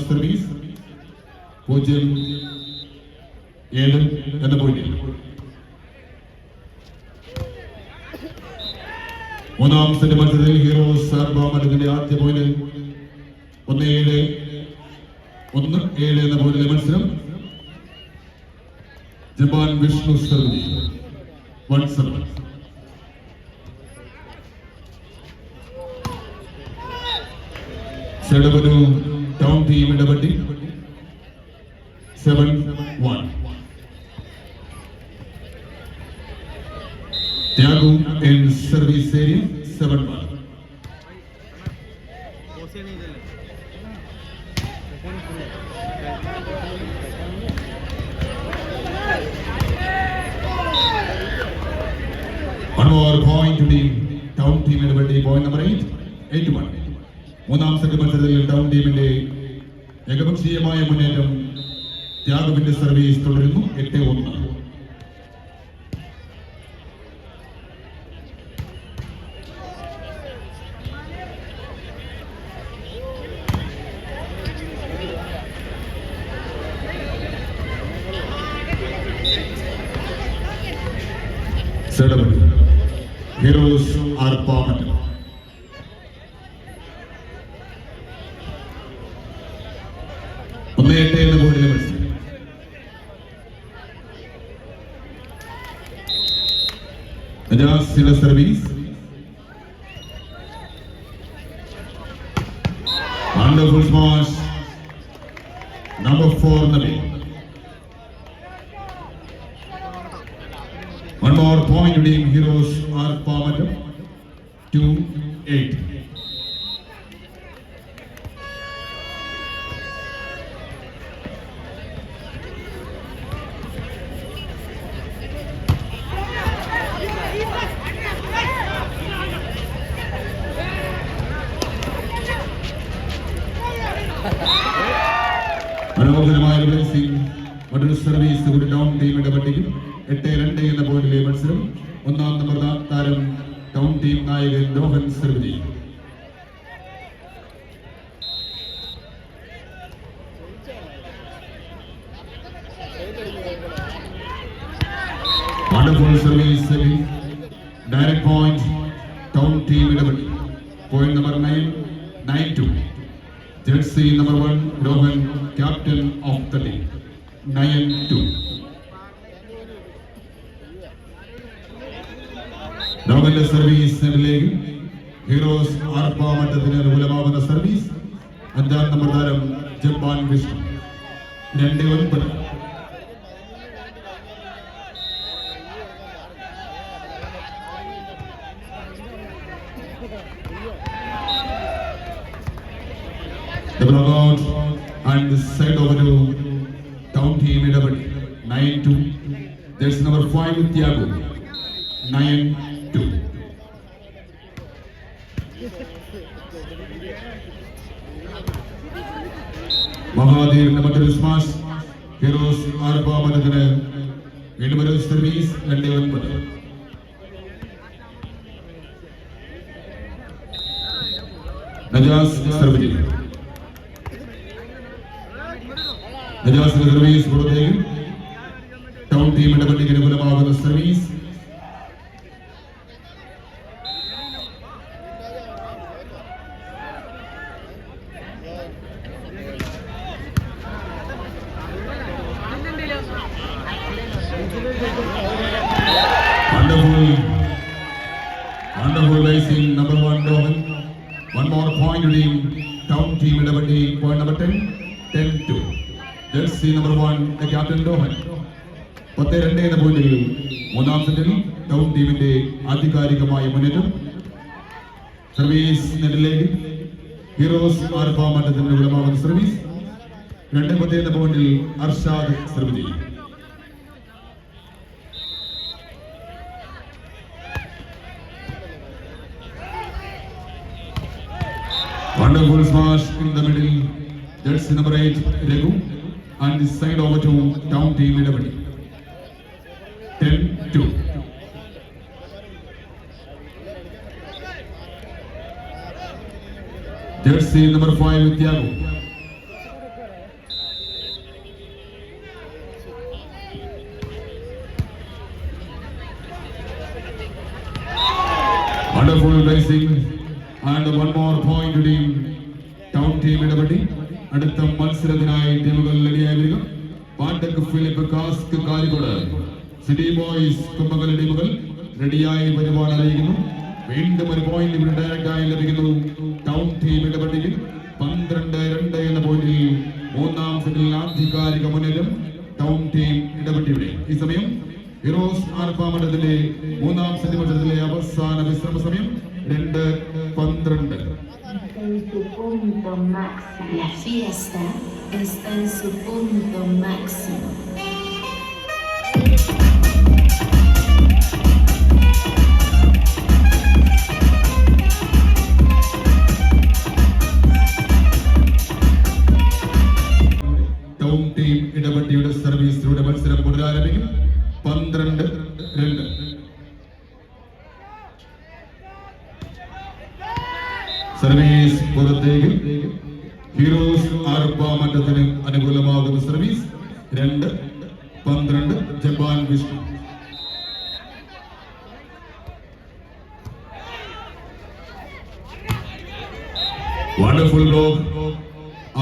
Service 0-7 എന്ന പോയിന്റിൽ. മൂന്നാം സെറ്റ് മത്സരത്തിൽ ഹീറോസ് ആർപ്പാമറ്റത്തിന്റെ ആദ്യ പോയിന്റ് 1-7 എന്ന പോയിന്റിലെ മത്സരം. Japan Vishnu service 1-7. സെഡബനു ടൗൺ ടീം ഇടപെട്ടി 7-1. Thyagu in service area 7-1. One more point to the town team ഇടപെട്ടി. Point number 8-1. മൂന്നാം സെറ്റ് മത്സരത്തിൽ ടൗൺ ടീമിന്റെ ഏകപക്ഷീയമായ മുന്നേറ്റം. ത്യാഗുവിന്റെ സർവീസ് തുടരുന്നു 8-1. ഹീറോസ് ആർപ്പാമറ്റം 1-8 എന്ന ബോർഡിലെ മത്സരം. നജാസിന്റെ സർവീസ്. Wonderful smash. നമ്പർ 4 നബി. One more point to team Heroes ആർപ്പാമറ്റം 2-8. മനോഹരമായ മറ്റൊരു സർവീസ് ഒരു ടൗൺ ടീമിന്റെ പട്ടികയിൽ 8-2 എന്ന പോയിന്റിലെ മത്സരം. ഒന്നാം നമ്പർ താരം ടൗൺ ടീം നായകൻ Rohan service. Wonderful service. Direct point town team ഇടപെടി. Point number 9-2. Jersey number 1 Rohan, captain of the team 9-2. രോഹന്റെ സർവീസ് നെറ്റിലേക്ക്. ഹീറോസ് ആർപ്പാമറ്റത്തിന് അനുകൂലമാവുന്ന സർവീസ്. അഞ്ചാം നമ്പർ താരം Japan Vishnu 2-9. The blowout and the side over to town team ഇടപെടി 9-2. There's number 5 Thiago 9-2. മഹാദേവിന്റെ മറ്റൊരു smash. Heroes ആർപ്പാമറ്റത്തിന് വീണ്ടും ഒരു സർവീസ് 2-9. നജാസ് സർവീസ്. നജാസിന്റെ സർവീസ് പുറത്തേക്ക്. ടൗൺ ടീമിന്റെ പട്ടിക അനുകൂലമാകുന്ന service. Wonderful racing number 1 Rohan. One more point to team town team ഇടപെട്ടി. Point number 10-2. Jersey number 1 the captain Rohan. 10-2 എന്ന പോയിന്റിൽ മൂന്നാം സെറ്റിൽ town ടീമിന്റെ ആധികാരികമായ മുന്നേറ്റം. സർവീസ് നെറ്റിലേക്ക്. ഹീറോസ് ആർപ്പാമറ്റത്തിന് അനുകൂലമാകുന്ന സർവീസ്. 2-10 എന്ന പോയിന്റിൽ Arshad service. Wonderful smash in the middle. Jersey number 8 Regu and this side over to town team ഇടപെടി 10-2. Jersey number 5 Thiago Wonderful racing and one more point to team town team ഇടപെടി അടുത്ത മത്സരത്തിനായി ടീമുകൾ റെഡിയായി വരിക. പാട്ടക്ക് Philip cask കാലിക്കോട് city boys കുമ്മകൽ ടീമുകൾ റെഡിയായി വരുവാൻ അറിയിക്കുന്നു. വീണ്ടും ഒരു പോയിന്റ് ഇവിടെ ഡയറക്റ്റായി ലഭിക്കുന്നു ടൗൺ ടീം ഇടപെടിക്ക് 12-2 എന്ന പോയിന്റിൽ മൂന്നാം സെറ്റിൽ ആധികാരിക മുന്നേറ്റം ടൗൺ ടീം ഇടപെട്ടിയുടെ. ഈ സമയം ഹീറോസ് ആർപ്പാമണ്ഡലത്തിന്റെ മൂന്നാം സെറ്റ് മത്സരത്തിലെ അവസാന വിശ്രമ സമയം 2:12. La fiesta está en su punto máximo. Town team ഇടപെട്ടിയുടെ സർവീസിലൂടെ മത്സരം പുനരാരംഭിക്കും. 12-2. സർവീസ് പുറത്തേക്ക്. ഹീറോസ് ആർപ്പാമണ്ഡലത്തിന് അനുകൂലമാകുന്ന service 2-12. Japan Vishnu. Wonderful block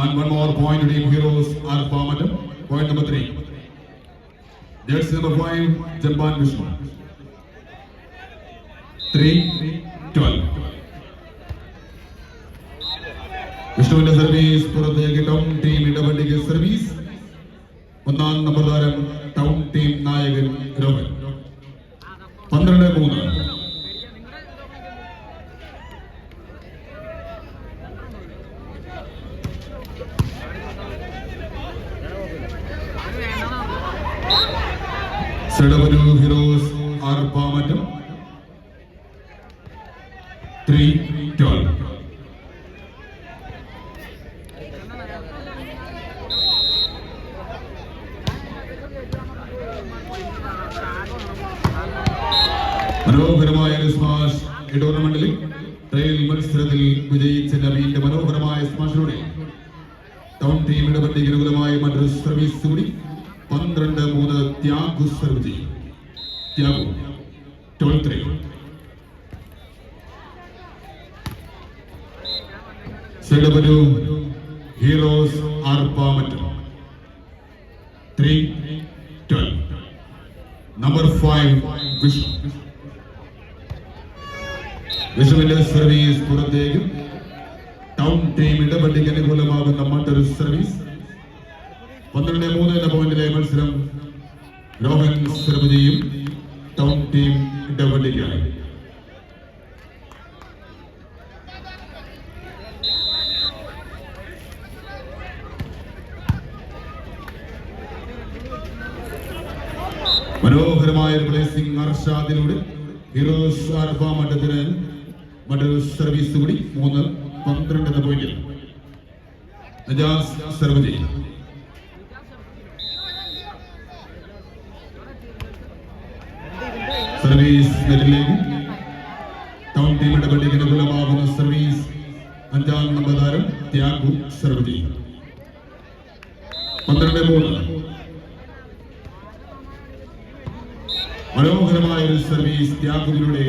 and one more point to team Heroes Arpamattam. Point number 3. Jersey number 5 Japan Vishnu. 3-12. വിഷ്ണുവിന്റെ സർവീസ് പുറത്തേക്ക്. ടൗൺ ടീം ഇടപെടിക്ക് സർവീസ്. ഒന്നാം നമ്പർ താരം ടൗൺ ടീം നായകൻ രോഹൻ. 12-3. സെഡവരു ഹീറോസ് ആർപ്പാമറ്റം 3-12. മനോഹരമായ സ്മാഷ് ഈ ടൂർണമെന്റിൽ ട്രയൽ മത്സരത്തിൽ വിജയിച്ച നവീന്റെ മനോഹരമായ സ്മാഷിലൂടെ ടൗൺ ടീം ഇടപെട്ടിക്ക് അനുകൂലമായ മറ്റൊരു സർവീസ് കൂടി. 12-3 ത്യാഗു സർവ് ചെയ്യും. ത്യാഗു 12-3. സെഡബരു ഹീറോസ് ആർപ്പാമറ്റം 3-12. നമ്പർ 5 വിഷ്ണു. വിഷ്ണുവിന്റെ സർവീസ് പുറത്തേക്ക്. ടൗൺ ടീം ഇടപെട്ടിക്ക് അനുകൂലമാകുന്ന മറ്റൊരു സർവീസ്. 12-3 എന്ന പോയിന്റിലെ മത്സരം രോഹൻ സർവ് ചെയ്യും. ടൗൺ ടീം ഇടപെട്ടിക്കായി. മനോഹരമായ പ്ലേസിംഗ് അർഷാദിലൂടെ ഹീറോസ് ആർപ്പാമണ്ഡലത്തിന് മറ്റൊരു സർവീസ് കൂടി. 3-12 എന്ന പോയിന്റിൽ നജാസ് സർവ് ചെയ്യും. സർവീസ് നെറ്റിലേക്ക്. ടൗൺ ടീം ഇടപെടിക്ക് അനുകൂലമാകുന്ന സർവീസ്. 5-ാം നമ്പർ താരം ത്യാഗു സർവ് ചെയ്യും. 12-3. മനോഹരമായ ഒരു സർവീസ് ത്യാഗുവിലൂടെ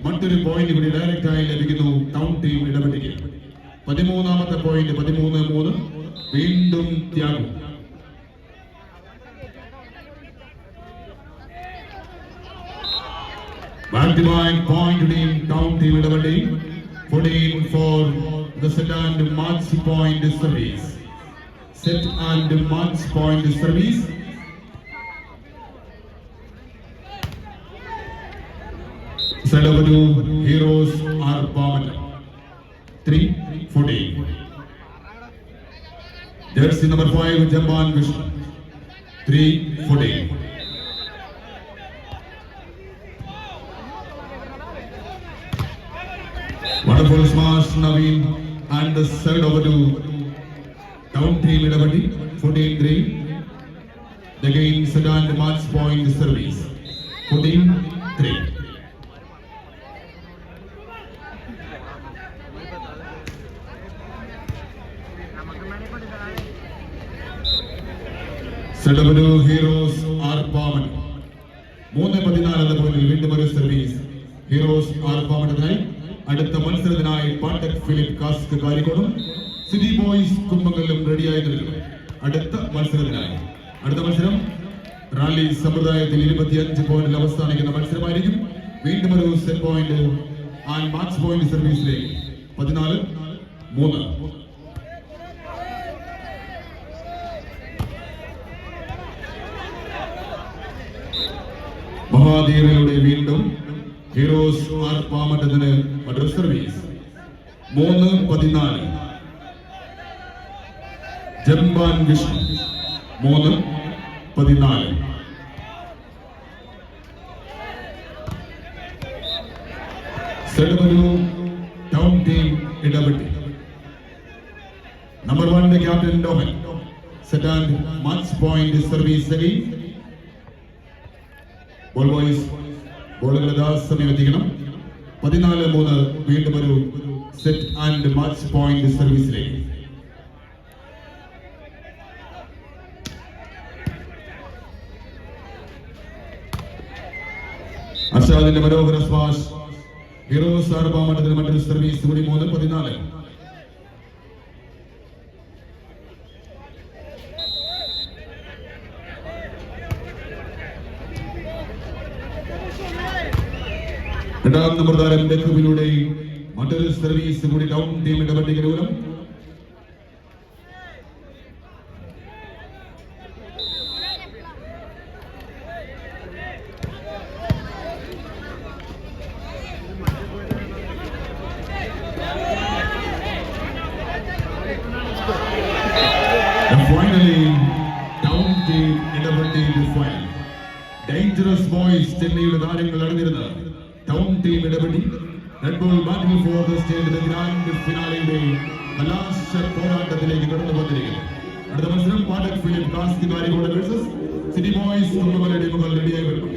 മറ്റൊരു പോയിന്റ് കൂടി ഡയറക്റ്റായി ലഭിക്കുന്നു ടൗൺ ടീം ഇടപെടിക്ക്. 13-ാമത്തെ പോയിന്റ്. 13-3. വീണ്ടും Thyagu. back-to-back point team town team ഇടപെടി. 14 for the set and match point service. Set and match point service. Sedavu Heroes Arpamattam 3-14. Jersey number 5 Japan Vishnu 3-14. Wonderful smash Naveen and the third over to town team ഇടപെടി. 14-3. Again Sedan match point service. 14-3. സെഡബരു heroes ആർപ്പാമണ്ഡലം 3-14 എന്ന പോയിന്റിൽ വീണ്ടും ഒരു service heroes ആർപ്പാമണ്ഡലത്തിനായി. അടുത്ത മത്സരത്തിനായി പാട്ടക് ഫിലിപ്പ് കാസ്ക് കാരിക്കോടും സിറ്റി ബോയ്സ് കുമ്പങ്ങളിലും റെഡിയായി നിൽക്കുന്നു. അടുത്ത മത്സരം റാലി സമ്പ്രദായത്തിൽ 25 പോയിന്റിൽ അവസാനിക്കുന്ന മത്സരമായിരിക്കും. വീണ്ടും ഒരു set point and match point സർവീസിലേക്ക് 14-3. മഹാധീരയുടെ വീണ്ടും ഹീറോസ് ആർപ്പാമറ്റത്തിന് മറ്റൊരു സർവീസ് 3-14. ജംബാൻ വിഷ്ണു 3-14. സെഡബലു town team Idappetti. Number 1 the captain Dohan set and match point service again. Ball boys ബോളുകൾ സമയം എത്തിക്കണം. 14-3 വീണ്ടും ഒരു സെറ്റ് ആൻഡ് മാച്ച് പോയിന്റ് സർവീസിലേക്ക്. അർഷാദിന്റെ മനോഹര സ്മാഷ്. ഹീറോസ് ആർപ്പാമറ്റത്തിന് മറ്റൊരു സർവീസ് കൂടി 3-14. രണ്ടാം നമ്പർ താരം ബെക്കുവിലൂടെ മറ്റൊരു സർവീസ് കൂടി ടൗൺ ടീമിന്റെ പട്ടികയിലും. Finally, town team Idappetti final. Dangerous boys ചെന്നൈയുടെ താരങ്ങൾ അടങ്ങിയിരുന്ന town team Idappetti red ball batting for the state grand ഫിനാലയുടെ കലാശ പോരാട്ടത്തിലേക്ക് കടന്നു വന്നിരിക്കുന്നു. അടുത്ത മത്സരം പാട്ടക് ഫിലിപ്പ് കാസ്ക് Karikode versus city boys Kumbala ടീമുകൾ റെഡിയായി വരുന്നു.